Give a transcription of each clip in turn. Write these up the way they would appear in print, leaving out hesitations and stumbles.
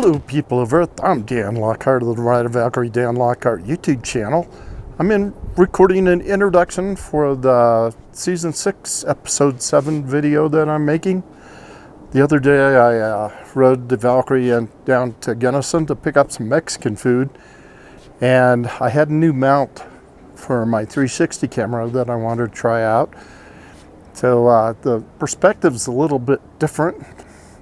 Hello people of Earth, I'm Dan Lockhart of the Honda Valkyrie DanLockhart YouTube channel. I'm recording an introduction for the Season 6, Episode 7 video that I'm making. The other day I rode the Valkyrie down to Gunnison to pick up some Mexican food, and I had a new mount for my 360 camera that I wanted to try out. So the perspective's a little bit different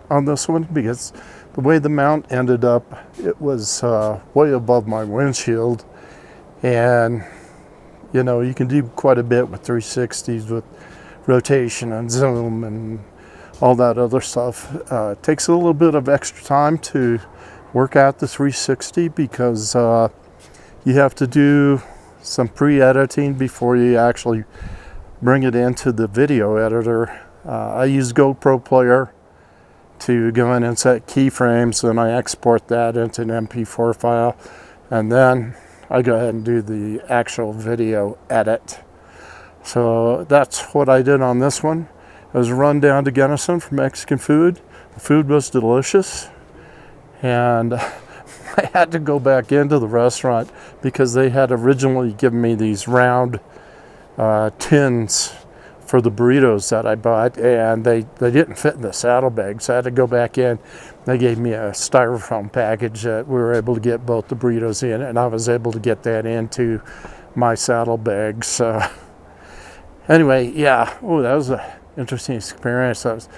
on this one because the way the mount ended up, it was way above my windshield, and you know, you can do quite a bit with 360s with rotation and zoom and all that other stuff. It takes a little bit of extra time to work out the 360 because you have to do some pre-editing before you actually bring it into the video editor. I use GoPro Player to go in and set keyframes, and I export that into an MP4 file, and then I go ahead and do the actual video edit. So that's what I did on this one. It was a run down to Gunnison for Mexican food. The food was delicious, and I had to go back into the restaurant because they had originally given me these round tins for the burritos that I bought, and they didn't fit in the saddlebag, so I had to go back in. They gave me a styrofoam package that we were able to get both the burritos in, and I was able to get that into my saddlebag. So anyway, yeah, oh, that was an interesting experience. I was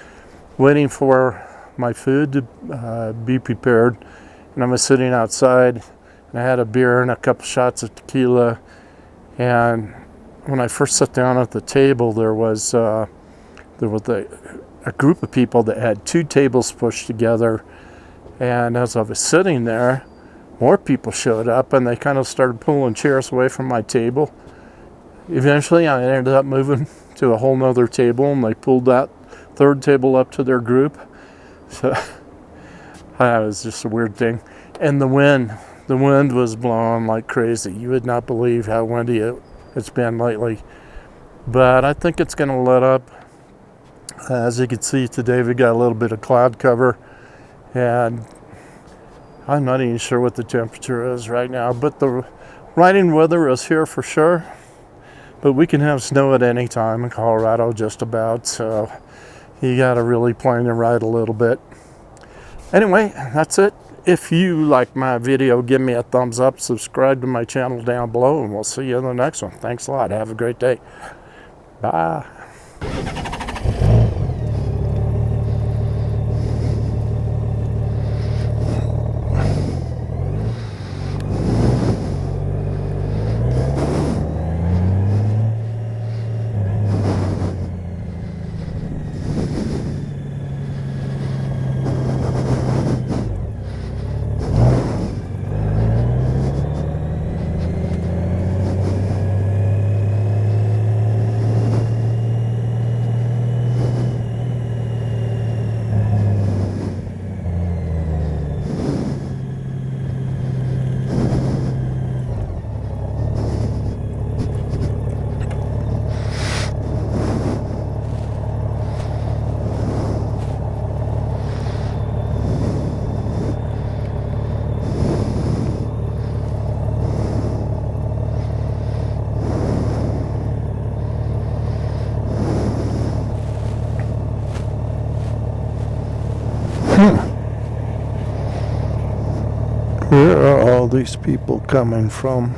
waiting for my food to be prepared, and I was sitting outside, and I had a beer and a couple shots of tequila, and when I first sat down at the table, there was a group of people that had two tables pushed together, and as I was sitting there, more people showed up, and they kind of started pulling chairs away from my table. Eventually, I ended up moving to a whole nother table, and they pulled that third table up to their group. So that was just a weird thing. And the wind was blowing like crazy. You would not believe how windy it's been lately, but I think it's going to let up. As you can see today, we got a little bit of cloud cover, and I'm not even sure what the temperature is right now, but the riding weather is here for sure. But we can have snow at any time in Colorado, just about, so you got to really plan to ride a little bit. Anyway, that's it. If you like my video, give me a thumbs up, subscribe to my channel down below, and we'll see you in the next one. Thanks a lot. Have a great day. Bye. Where are all these people coming from?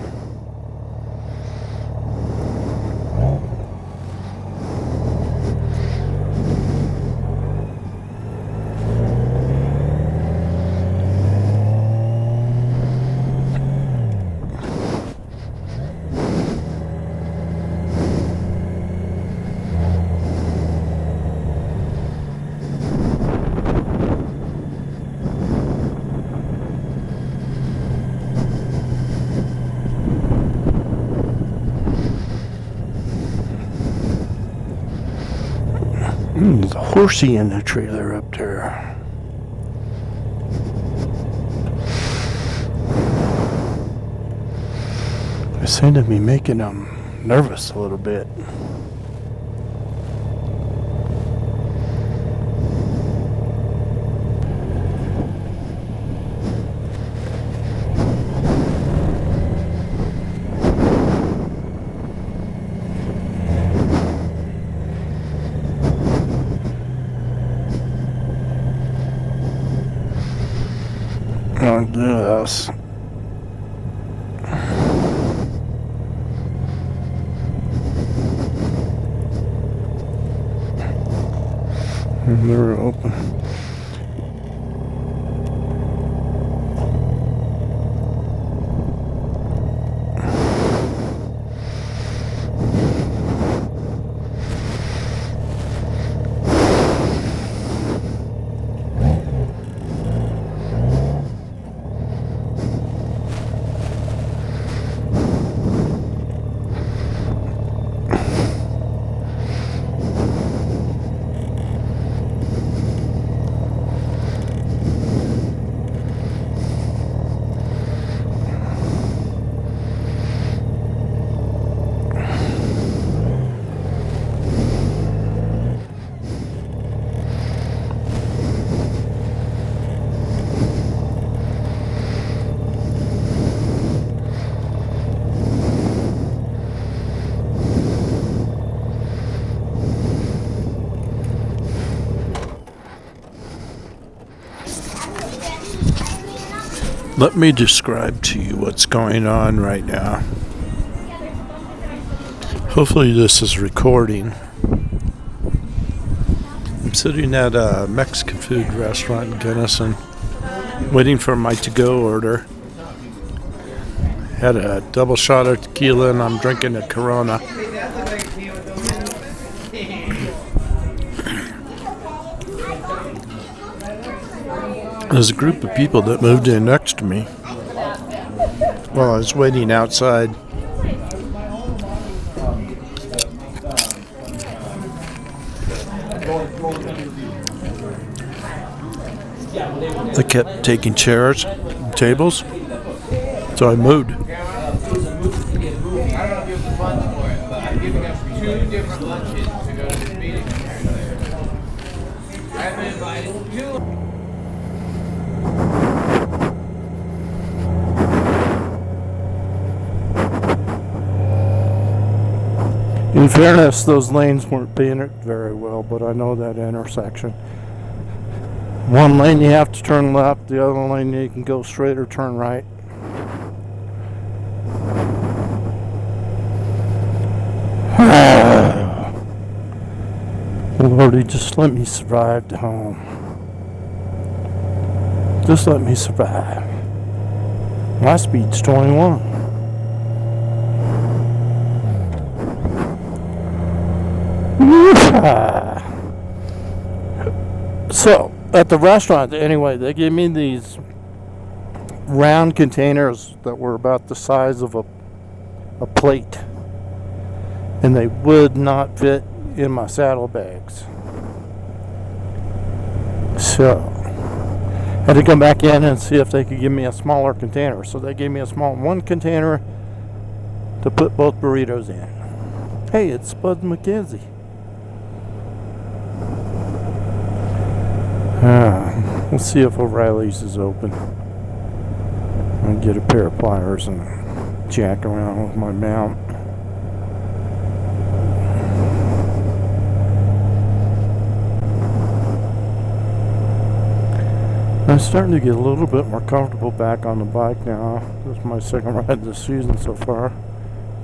There's a horsey in the trailer up there. They seem to be making them nervous a little bit. gonna do this. And they're open. Let me describe to you what's going on right now. Hopefully this is recording. I'm sitting at a Mexican food restaurant in Gunnison, waiting for my to-go order. Had a double shot of tequila and I'm drinking a Corona. There's a group of people that moved in next to me while I was waiting outside. They kept taking chairs and tables, so I moved. I don't know if you have the funds for it, but I'm giving up 2 different lunches to go to this meeting. I've been invited 2. In fairness, those lanes weren't painted very well, but I know that intersection. One lane you have to turn left, the other lane you can go straight or turn right. Lordy, just let me survive to home. Just let me survive. My speed's 21. So, at the restaurant, anyway, they gave me these round containers that were about the size of a plate. And they would not fit in my saddlebags. So, I had to come back in and see if they could give me a smaller container. So they gave me a small one container to put both burritos in. Hey, it's Spud McKenzie. Let's see if O'Reilly's is open. I'll get a pair of pliers and jack around with my mount. I'm starting to get a little bit more comfortable back on the bike now. This is my second ride this season so far.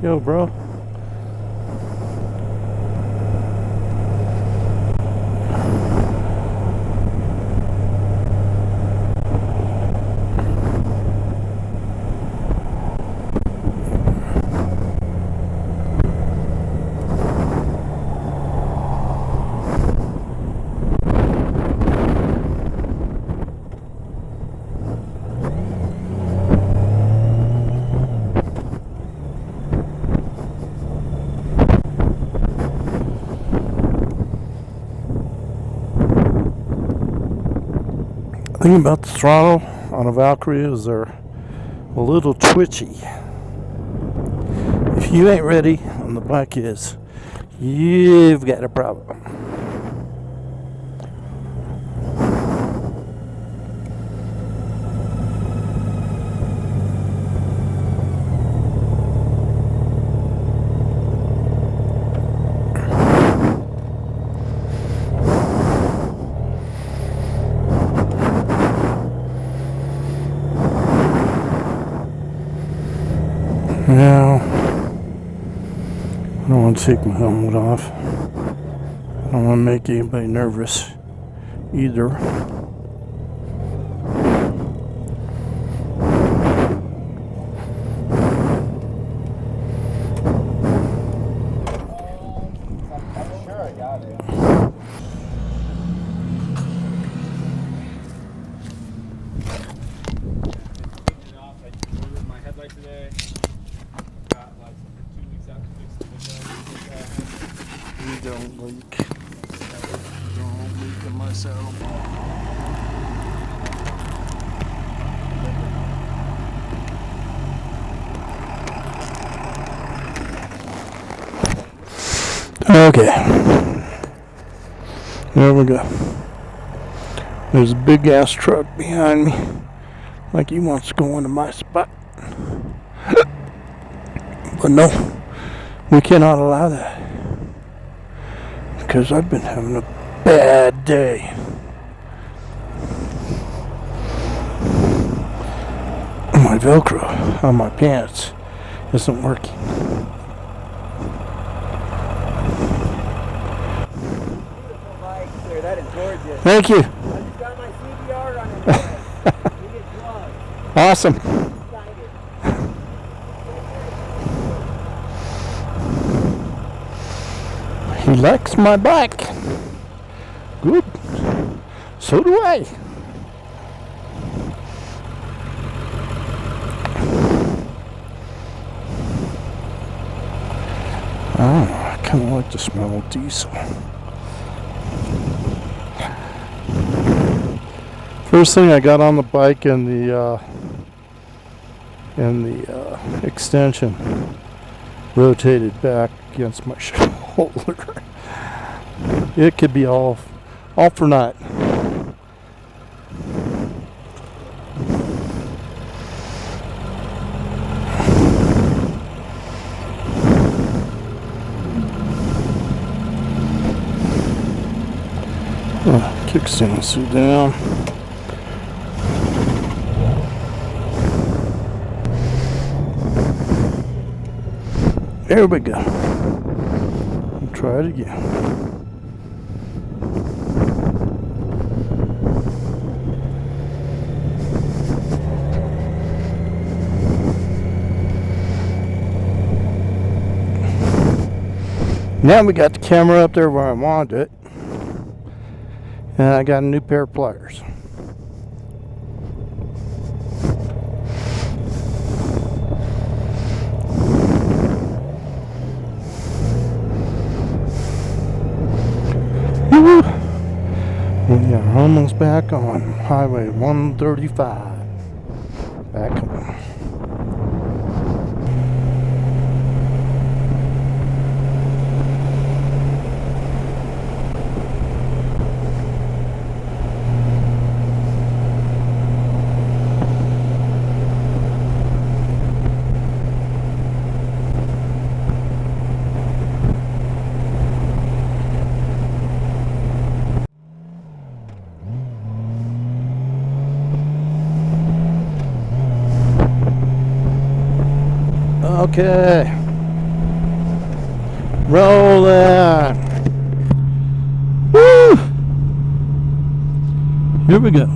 Yo, bro. The thing about the throttle on a Valkyrie is they're a little twitchy. If you ain't ready, and the bike is, you've got a problem. don't want to take my helmet off. I don't want to make anybody nervous either. I'm sure I got it. My headlight today. Got like 2 weeks out to fix the window. You don't leak. Don't leak in my saddle. Okay. There we go. There's a big ass truck behind me. Like he wants to go into my spot. But no, we cannot allow that. Because I've been having a bad day. My Velcro on my pants isn't working. That is gorgeous. Thank you. I just got my CBR running today. You get plugged. Awesome. He likes my bike. Good. So do I. I kind of like the smell of diesel. First thing I got on the bike and the extension rotated back against my shoulder. It could be all for naught. Kickstand suit down. There we go. We'll try it again. Now we got the camera up there where I wanted it. And I got a new pair of pliers. We are almost back on Highway 135. Back home. Okay. Roll that. Woo! Here we go.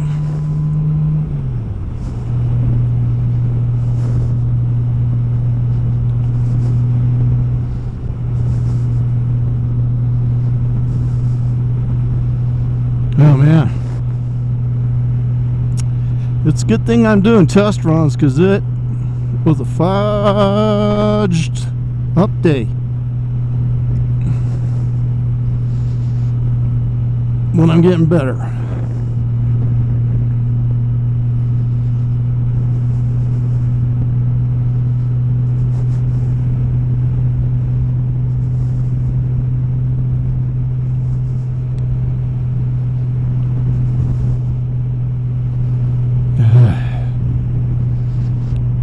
Oh man. It's a good thing I'm doing test runs because it was a fudged update. When I'm getting better.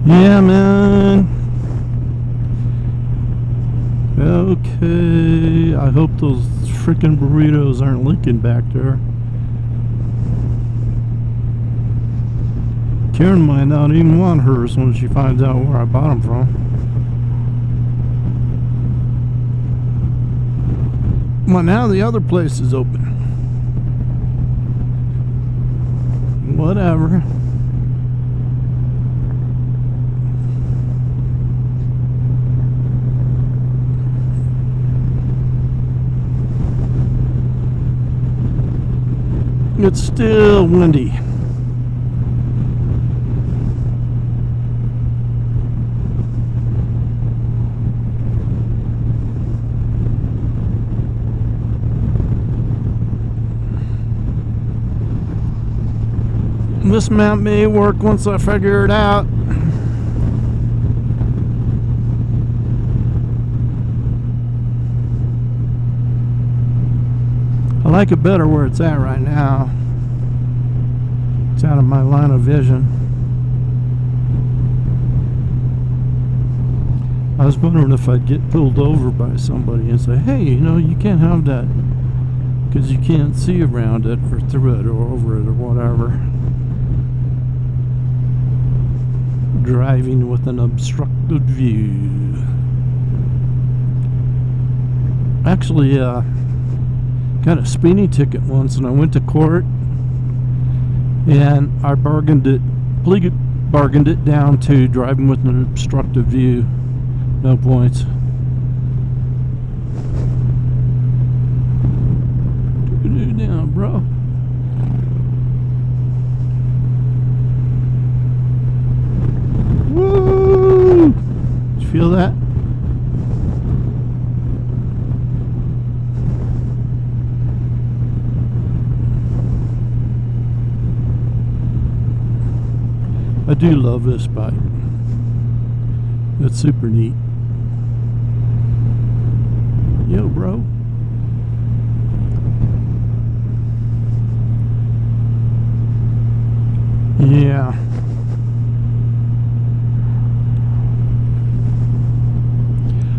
Yeah, man. Okay. I hope those freaking burritos aren't leaking back there. Karen might not even want hers when she finds out where I bought them from. Well, now the other place is open. Whatever. It's still windy. This map may work once I figure it out. I like it better where it's at right now. It's out of my line of vision. I was wondering if I'd get pulled over by somebody and say, hey, you know, you can't have that because you can't see around it or through it or over it or whatever. Driving with an obstructed view. Actually, got a speeding ticket once, and I went to court, and I bargained it down to driving with an obstructed view. No points. Do now, bro. Woo! Did you feel that? I do love this bike. It's super neat. Yo, bro. Yeah.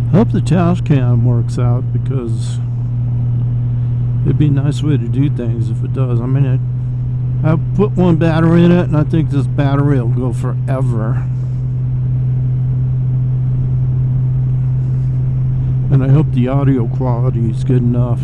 I hope the dash cam works out, because it'd be a nice way to do things if it does. I mean, I put one battery in it, and I think this battery will go forever. And I hope the audio quality is good enough.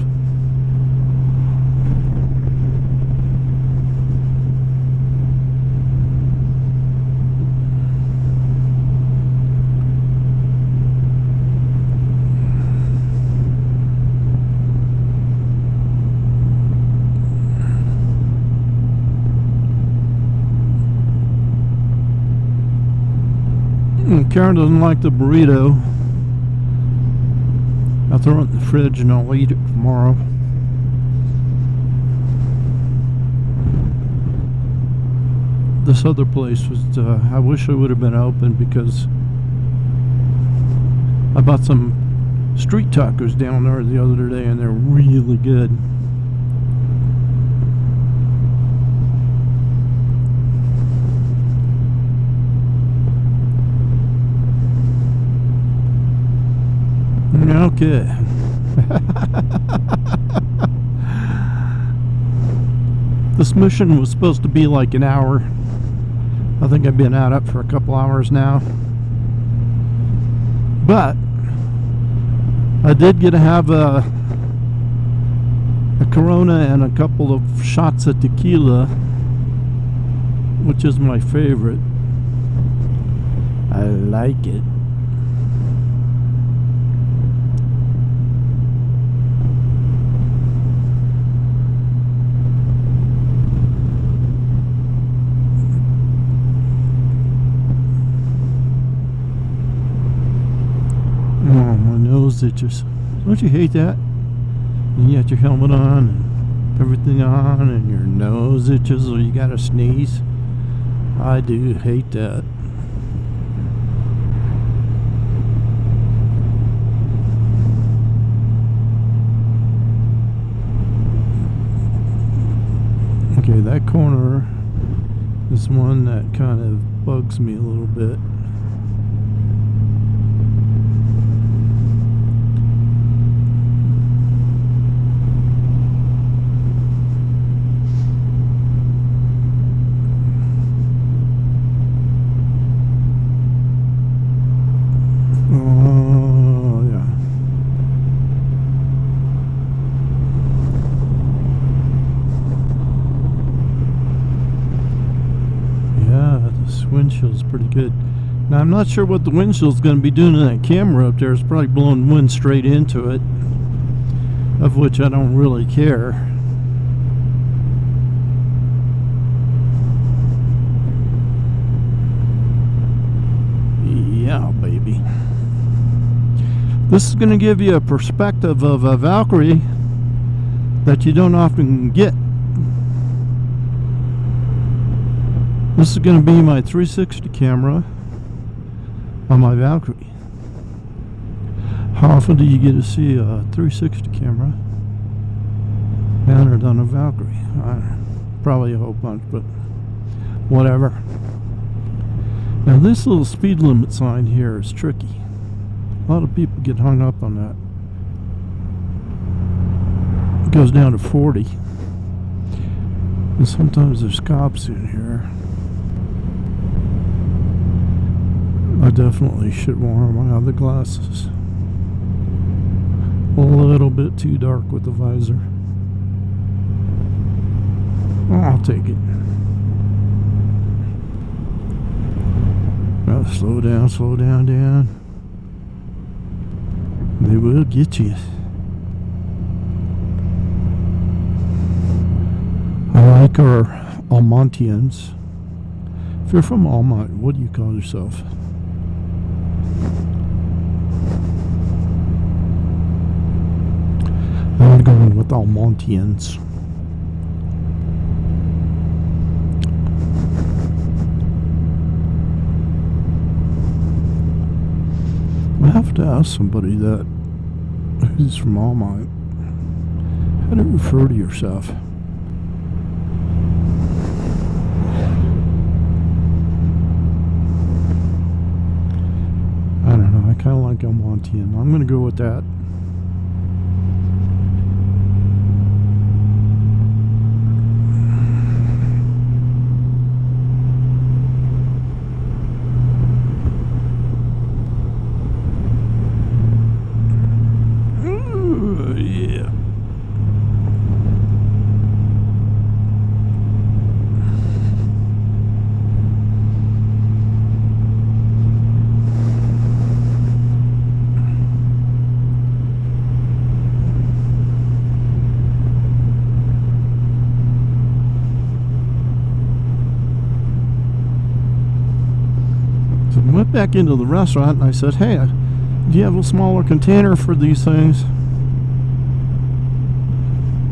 Karen doesn't like the burrito. I'll throw it in the fridge and I'll eat it tomorrow. This other place was, I wish it would have been open, because I bought some street tacos down there the other day and they're really good. Okay. This mission was supposed to be like an hour. I think I've been out for a couple hours now. But I did get to have a Corona and a couple of shots of tequila, which is my favorite. I like it. Oh, my nose itches. Don't you hate that? And you got your helmet on and everything on and your nose itches, or you gotta sneeze. I do hate that. Okay, that corner is one that kind of bugs me a little bit. is pretty good. Now I'm not sure what the windshield's going to be doing to that camera up there. It's probably blowing wind straight into it, of which I don't really care. Yeah, baby. This is going to give you a perspective of a Valkyrie that you don't often get. This is going to be my 360 camera on my Valkyrie. How often do you get to see a 360 camera mounted on a Valkyrie? Probably a whole bunch, but whatever. Now this little speed limit sign here is tricky. A lot of people get hung up on that. It goes down to 40. And sometimes there's cops in here. I definitely should wear my other glasses. A little bit too dark with the visor. I'll take it. Gotta slow down, down. They will get you. I like our Almontians. If you're from Almont, what do you call yourself? I'm going with Almontians. I have to ask somebody that who's from Almont how to refer to yourself. I don't know. I kind of like Almontian. I'm going to go with that. Went back into the restaurant and I said, hey, do you have a smaller container for these things?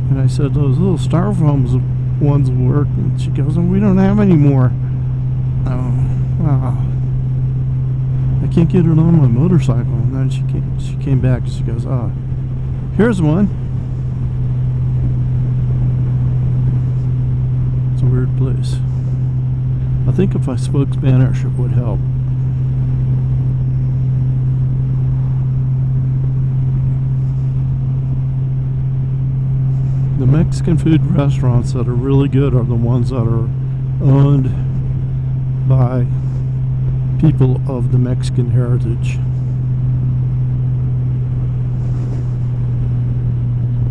And I said, those little styrofoam ones work. And she goes, oh, we don't have any more. Oh, wow. I can't get it on my motorcycle. And then she came back and she goes, oh, here's one. It's a weird place. I think if I spoke Spanish it would help. The Mexican food restaurants that are really good are the ones that are owned by people of the Mexican heritage.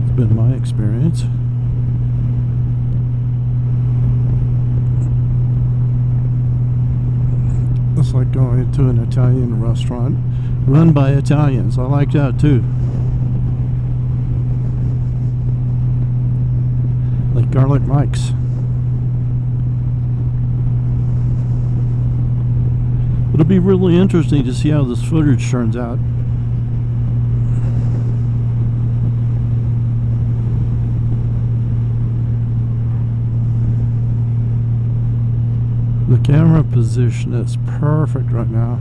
It's been my experience. It's like going to an Italian restaurant run by Italians. I like that too. Like Garlic Mike's. It'll be really interesting to see how this footage turns out. The camera position is perfect right now.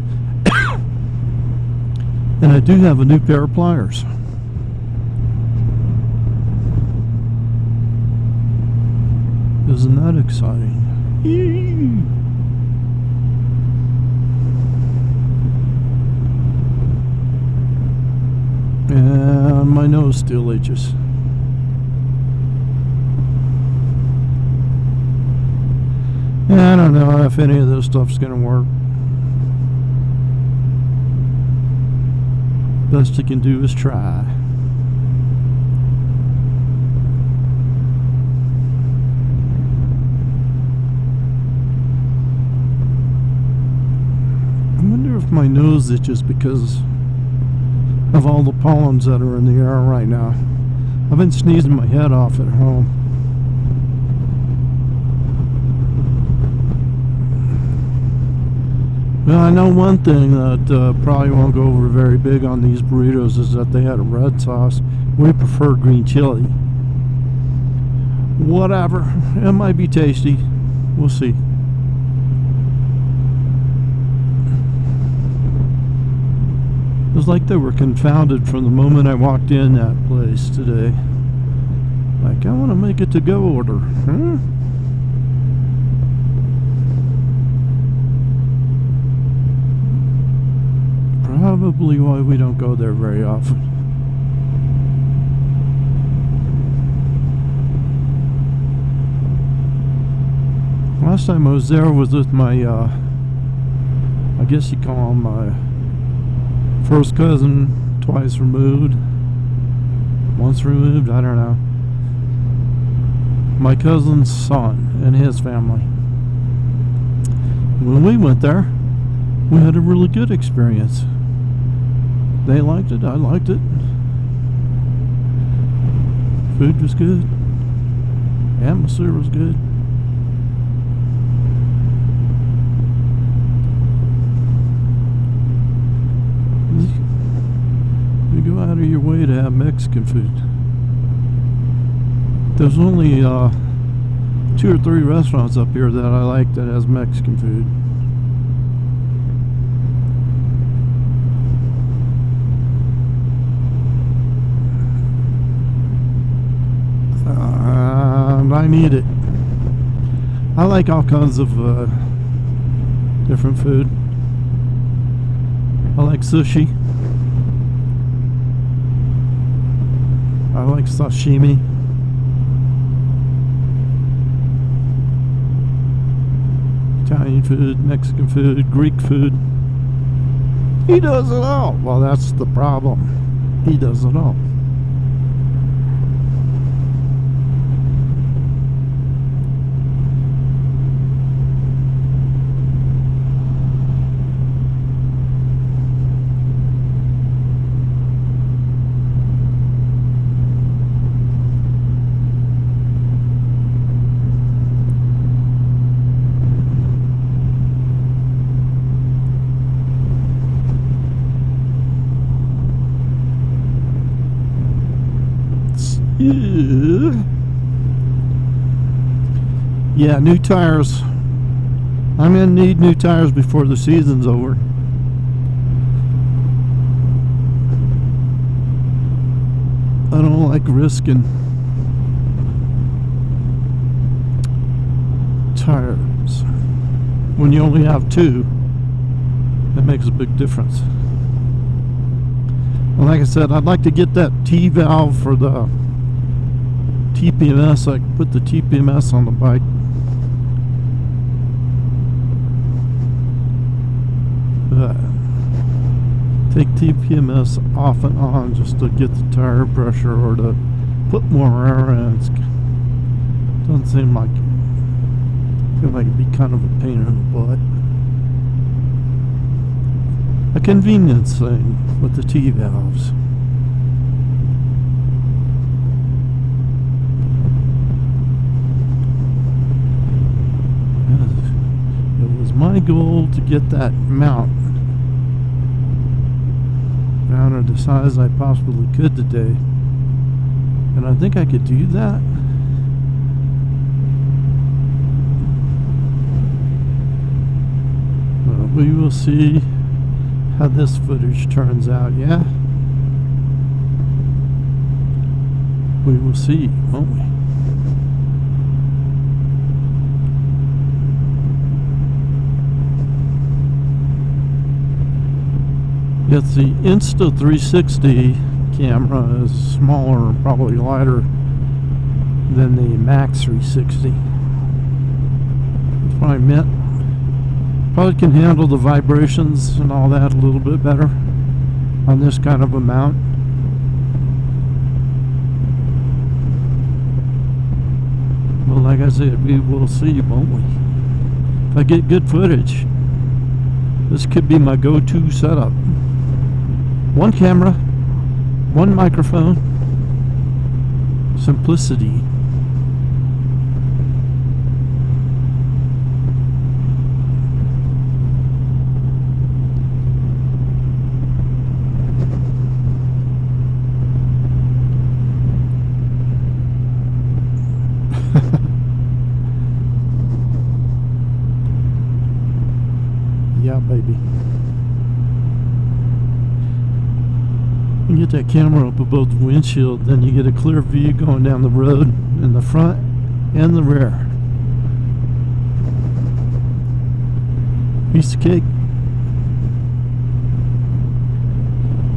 And I do have a new pair of pliers. Isn't that exciting? And my nose still itches. Yeah, I don't know if any of this stuff's gonna work. Best you can do is try. my nose itches because of all the pollens that are in the air right now. I've been sneezing my head off at home. Well, I know one thing that probably won't go over very big on these burritos is that they had a red sauce. We prefer green chili. Whatever. It might be tasty. We'll see. It was like they were confounded from the moment I walked in that place today. Like, I want to make it to go order. Huh? Probably why we don't go there very often. Last time I was there was with my, I guess you call him my first cousin, twice removed, once removed, I don't know. My cousin's son and his family. When we went there, we had a really good experience. They liked it, I liked it. Food was good. Atmosphere was good. You go out of your way to have Mexican food. There's only 2 or 3 restaurants up here that I like that has Mexican food. I need it. I like all kinds of different food. I like sushi. I like sashimi. Italian food, Mexican food, Greek food. He does it all. Well, that's the problem. He does it all. Yeah, new tires. I'm gonna need new tires before the season's over. I don't like risking tires. When you only have 2, that makes a big difference. And like I said, I'd like to get that T-valve for the TPMS. I can put the TPMS on the bike. Take TPMS off and on just to get the tire pressure or to put more air in. It doesn't seem like it. I feel like it'd be kind of a pain in the butt. A convenience thing with the T-valves. It was my goal to get that mount mounted the size I possibly could today, and I think I could do that. Well, we will see how this footage turns out. Yeah, we will see, won't we? Yet the Insta360 camera is smaller and probably lighter than the Max 360. That's what I meant. Probably can handle the vibrations and all that a little bit better on this kind of a mount. Well, like I said, we will see, won't we? If I get good footage. This could be my go-to setup. One camera, one microphone, simplicity. Yeah, baby. You get that camera up above the windshield, then you get a clear view going down the road in the front and the rear. Piece of cake.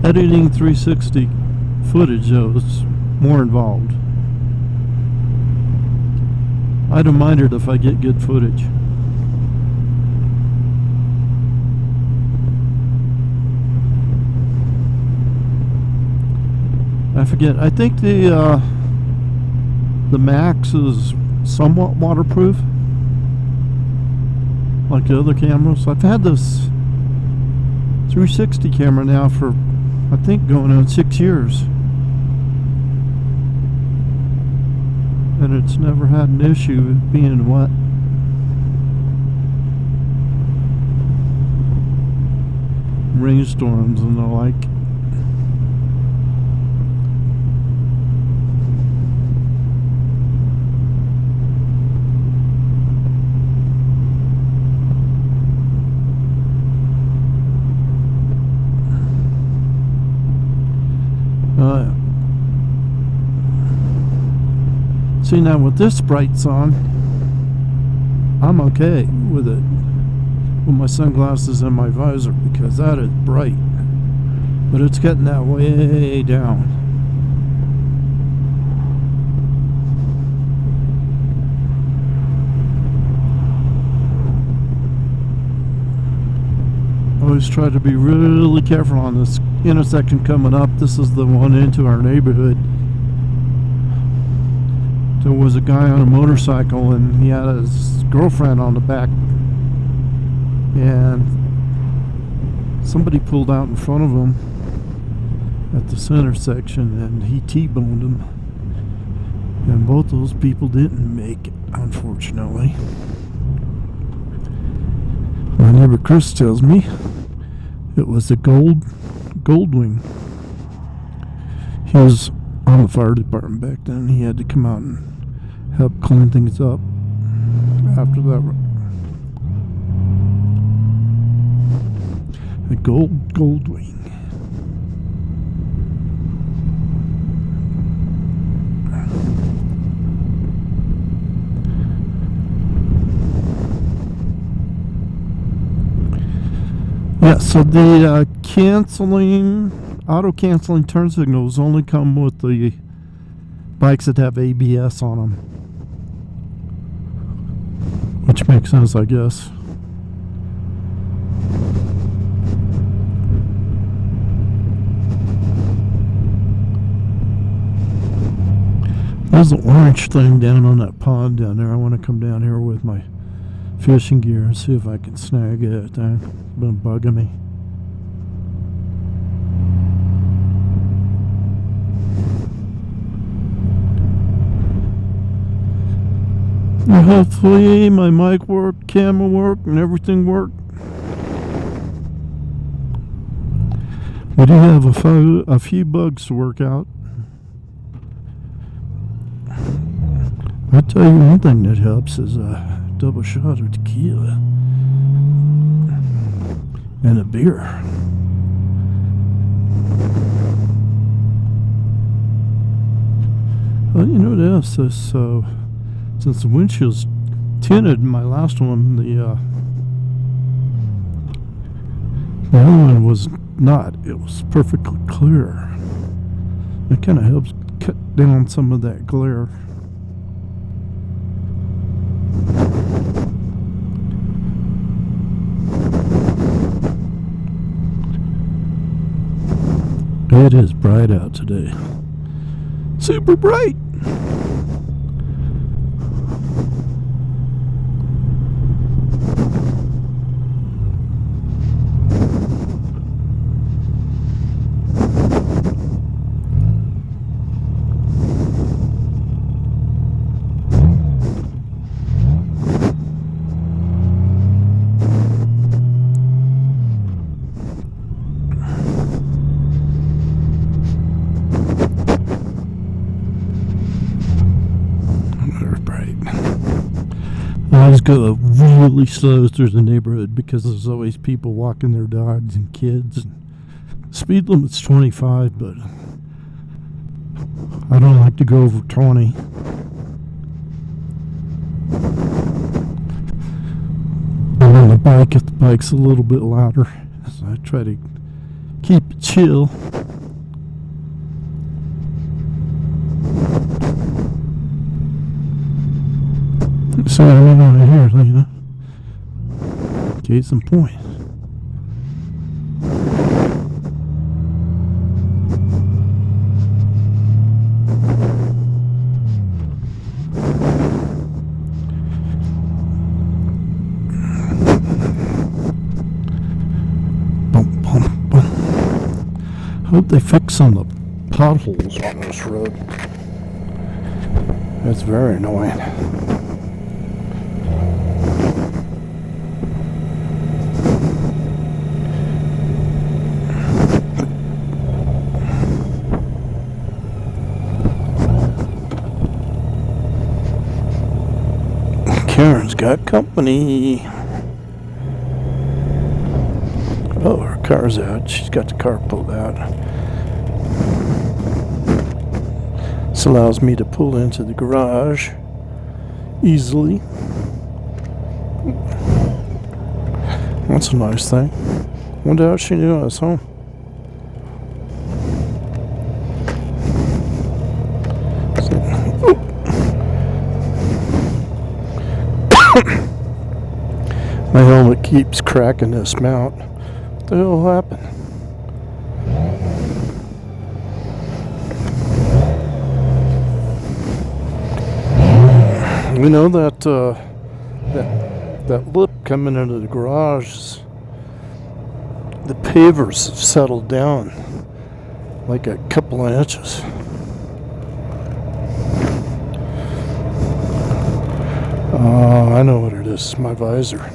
Editing 360 footage, though, is more involved. I don't mind it if I get good footage. I forget. I think the Max is somewhat waterproof, like the other cameras. I've had this 360 camera now for, I think, going on 6 years, and it's never had an issue being wet. Rainstorms and the like. See, now with this brights on, I'm okay with it, with my sunglasses and my visor, because that is bright, but it's getting that way down. Always try to be really careful on this intersection coming up. This is the one into our neighborhood. There was a guy on a motorcycle and he had his girlfriend on the back, and somebody pulled out in front of him at this intersection and he T-boned him, and both those people didn't make it, unfortunately. My neighbor Chris tells me it was a Goldwing. He was on the fire department back then. He had to come out and help clean things up after that. A Goldwing. Yeah, so the auto-canceling turn signals only come with the bikes that have ABS on them, which makes sense, I guess. There's an orange thing down on that pond down there. I want to come down here with my fishing gear and see if I can snag it. It's been bugging me. And hopefully my mic worked, camera worked, and everything worked. We do have a few bugs to work out. I'll tell you one thing that helps is a double shot of tequila and a beer. Well, you know what else? Since the windshield's tinted, my last one, the other one was not. It was perfectly clear. It kind of helps cut down some of that glare. It is bright out today. Super bright. I always go really slow through the neighborhood because there's always people walking their dogs and kids. Speed limit's 25, but I don't like to go over 20. And on the bike, if the bike's a little bit louder, so I try to keep it chill. So I mean over here, you know. Case in point. Bum, bum, bum. Hope they fix some of the potholes on this road. That's very annoying. Karen's got company. Oh, her car's out. She's got the car pulled out. This allows me to pull into the garage easily. That's a nice thing. Wonder how she knew I was home. My helmet keeps cracking this mount. What the hell happened? We know that that lip coming into the garage, the pavers have settled down like a couple of inches. I know what it is. My visor.